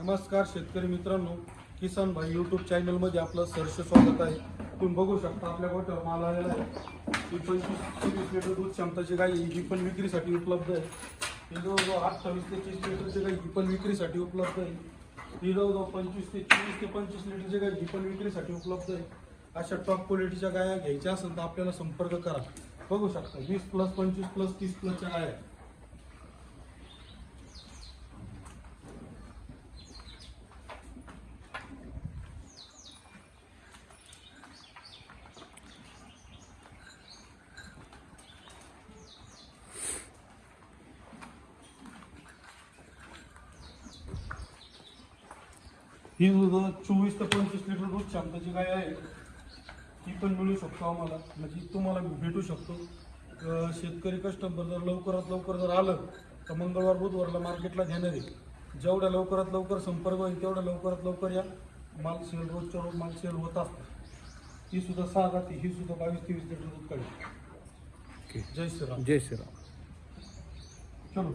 नमस्कार शेतकरी मित्रांनो, किसान भाई यूट्यूब चॅनलमध्ये आपलं सहर्ष स्वागत आहे. तुम्ही बघू शकता आपल्या गोठ्यावर माल आलेला आहे. ही 25-30 लिटर दूध क्षमताची गाय ही पण विक्रीसाठी उपलब्ध आहे. ही जवळजवळ 28 ते 30 लिटरची गाय ही पण विक्रीसाठी उपलब्ध आहे. ही जवळजवळ 25 ते 24 ते 25 लिटरची गाय ही पण विक्रीसाठी उपलब्ध आहे. अशा टॉप क्वालिटीच्या गाया घ्यायच्या असेल तर आपल्याला संपर्क करा. बघू शकता 20+, 25+, 30+च्या गाया आहेत. ही दूध 24 ते 25 लिटर दूध क्षमताची गाय आहे. ही पण मिळू शकतो आम्हाला, म्हणजे तुम्हाला भेटू शकतो. शेतकरी कस्टमर जर लवकरात लवकर जर आलं तर मंगळवार बुधवारला मार्केटला घेणार आहे. जेवढ्या लवकरात लवकर संपर्क होईल तेवढ्या लवकरात लवकर या. माल सेल रोजच्या रोज माल सेल होत असतं. ही सुद्धा 6 जाती, ही सुद्धा 22-23 लिटर दूध काढेल. जय श्रीराम. जय श्रीराम. चलो.